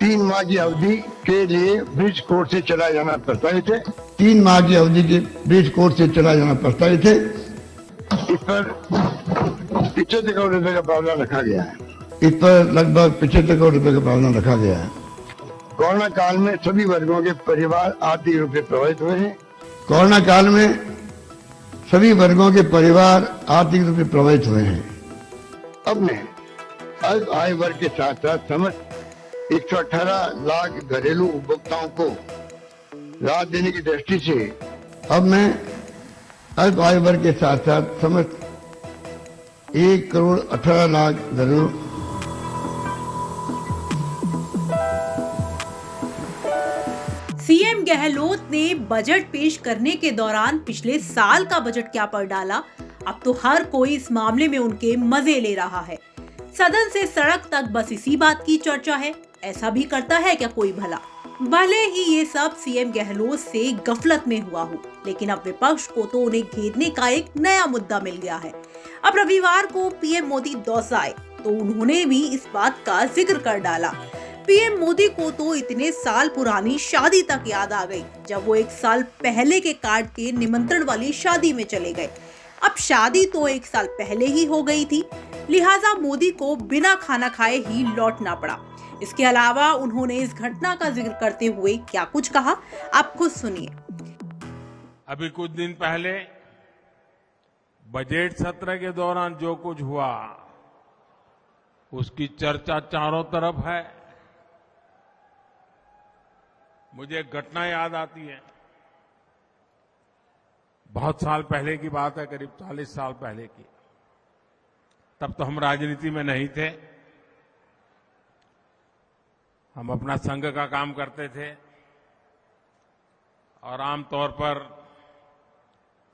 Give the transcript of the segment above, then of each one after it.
3 माह की अवधि के लिए ब्रिज कोर्ट से चला जाना प्रस्तावित है। 3 माह की अवधि के ब्रिज कोर्ट से चला जाना प्रस्तावित है। इस पर 75 करोड़ रुपए का प्रावधान रखा गया है। इस पर लगभग 75 करोड़ रुपए का प्रावधान रखा गया है। कोरोना काल में सभी वर्गों के परिवार आर्थिक रूप से प्रभावित हुए हैं। कोरोना काल में सभी वर्गों के परिवार आर्थिक रूप से प्रभावित हुए हैं। अब मैं अल्प आय वर्ग के साथ साथ समस्त 118 लाख घरेलू उपभोक्ताओं को राहत देने की दृष्टि से अब मैं अल्प आय वर्ग के साथ साथ समस्त 1,18,00,000 घरेलू सीएम गहलोत ने बजट पेश करने के दौरान पिछले साल का बजट क्या पढ़ डाला। अब तो हर कोई इस मामले में उनके मजे ले रहा है। सदन से सड़क तक बस इसी बात की चर्चा है। ऐसा भी करता है क्या कोई भला? भले ही ये सब सीएम गहलोत से गफलत में हुआ हो, लेकिन अब विपक्ष को तो उन्हें घेरने का एक नया मुद्दा मिल गया है। अब रविवार को पीएम मोदी दौसा आए तो उन्होंने भी इस बात का जिक्र कर डाला। पीएम मोदी को तो इतने साल पुरानी शादी तक याद आ गई, जब वो 1 साल पहले के कार्ड के निमंत्रण वाली शादी में चले गए। अब शादी तो 1 साल पहले ही हो गई थी, लिहाजा मोदी को बिना खाना खाए ही लौटना पड़ा। इसके अलावा उन्होंने इस घटना का जिक्र करते हुए क्या कुछ कहा, आप खुद सुनिए। अभी कुछ दिन पहले बजट सत्र के दौरान जो कुछ हुआ उसकी चर्चा चारों तरफ है। मुझे एक घटना याद आती है। बहुत साल पहले की बात है, करीब 40 साल पहले की। तब तो हम राजनीति में नहीं थे। हम अपना संघ का काम करते थे और आमतौर पर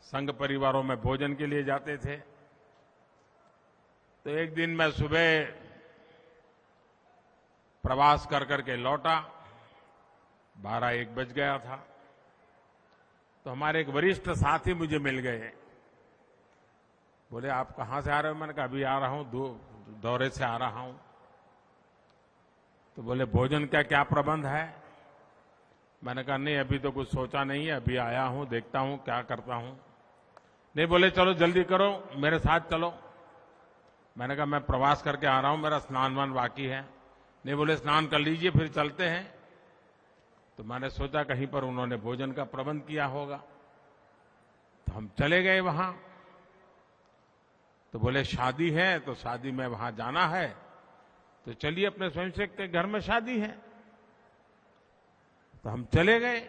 संघ परिवारों में भोजन के लिए जाते थे। तो एक दिन मैं सुबह प्रवास कर करके लौटा, 12-1 बज गया था। तो हमारे एक वरिष्ठ साथी मुझे मिल गए। बोले, आप कहाँ से आ रहे हो? मैंने कहा, अभी आ रहा हूं, दौरे से आ रहा हूं। तो बोले, भोजन का क्या प्रबंध है? मैंने कहा, नहीं अभी तो कुछ सोचा नहीं है, अभी आया हूं, देखता हूं क्या करता हूं। नहीं, बोले चलो जल्दी करो, मेरे साथ चलो। मैंने कहा, मैं प्रवास करके आ रहा हूं, मेरा स्नान वान बाकी है। नहीं, बोले स्नान कर लीजिए फिर चलते हैं। तो मैंने सोचा कहीं पर उन्होंने भोजन का प्रबंध किया होगा। तो हम चले गए वहां। तो बोले शादी है तो शादी में वहां जाना है, तो चलिए अपने स्वयंसेवक के घर में शादी है। तो हम चले गए।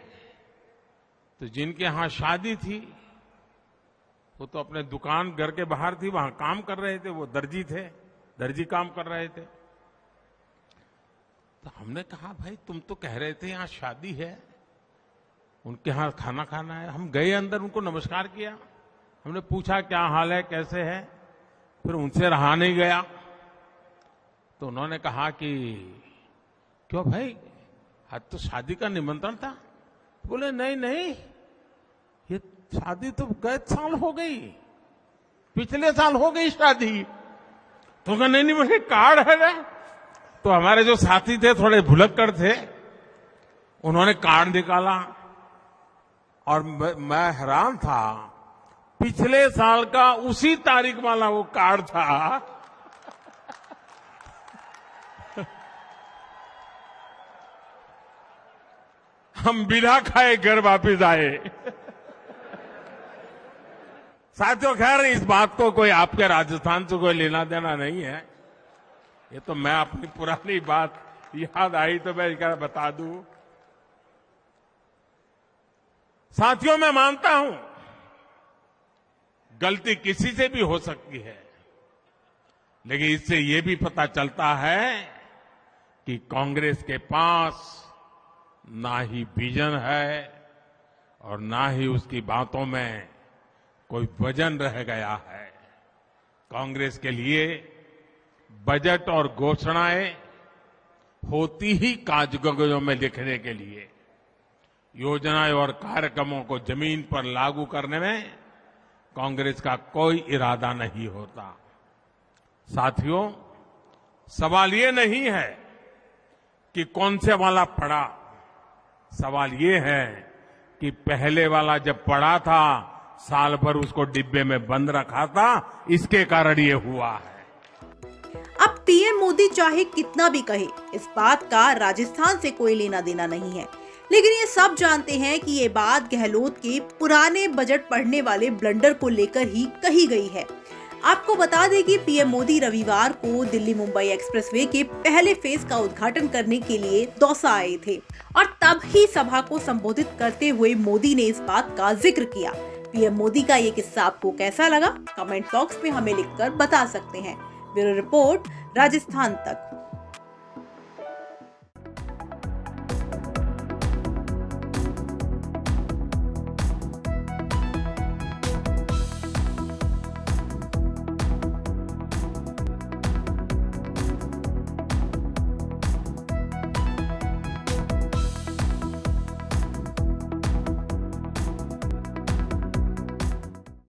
तो जिनके यहां शादी थी वो तो अपने दुकान घर के बाहर थी, वहां काम कर रहे थे। वो दर्जी थे, दर्जी काम कर रहे थे। तो हमने कहा, भाई तुम तो कह रहे थे यहां शादी है, उनके यहां खाना खाना है। हम गए अंदर, उनको नमस्कार किया, हमने पूछा क्या हाल है, कैसे है। फिर उनसे रहा नहीं गया। तो उन्होंने कहा कि क्यों भाई, आज तो शादी का निमंत्रण था। बोले नहीं नहीं, ये शादी तो गए साल हो गई, पिछले साल हो गई शादी। तो कहा नहीं नहीं, मुझे कार्ड है ना। तो हमारे जो साथी थे थोड़े भुलक्कड़ थे, उन्होंने कार्ड निकाला और मैं हैरान था। पिछले साल का उसी तारीख वाला वो कार्ड था। हम बिना खाए घर वापिस आए। साथियों, खैर इस बात को कोई आपके राजस्थान से कोई लेना देना नहीं है। ये तो मैं अपनी पुरानी बात याद आई तो मैं क्या बता दूं। साथियों, मैं मानता हूं गलती किसी से भी हो सकती है, लेकिन इससे ये भी पता चलता है कि कांग्रेस के पास ना ही विजन है और ना ही उसकी बातों में कोई वजन रह गया है। कांग्रेस के लिए बजट और घोषणाएं होती ही कागजों में लिखने के लिए, योजनाएं और कार्यक्रमों को जमीन पर लागू करने में कांग्रेस का कोई इरादा नहीं होता। साथियों, सवाल ये नहीं है कि कौन से वाला पड़ा। सवाल ये है कि पहले वाला जब पड़ा था साल भर उसको डिब्बे में बंद रखा था, इसके कारण ये हुआ है। अब पीएम मोदी चाहे कितना भी कहे, इस बात का राजस्थान से कोई लेना देना नहीं है। लेकिन ये सब जानते हैं कि ये बात गहलोत के पुराने बजट पढ़ने वाले ब्लंडर को लेकर ही कही गई है। आपको बता दें कि पीएम मोदी रविवार को दिल्ली मुंबई एक्सप्रेसवे के पहले फेज का उद्घाटन करने के लिए दौसा आए थे और तब ही सभा को संबोधित करते हुए मोदी ने इस बात का जिक्र किया। पीएम मोदी का ये किस्सा आपको कैसा लगा, कमेंट बॉक्स में हमें लिखकर बता सकते हैं। ब्यूरो रिपोर्ट, राजस्थान तक।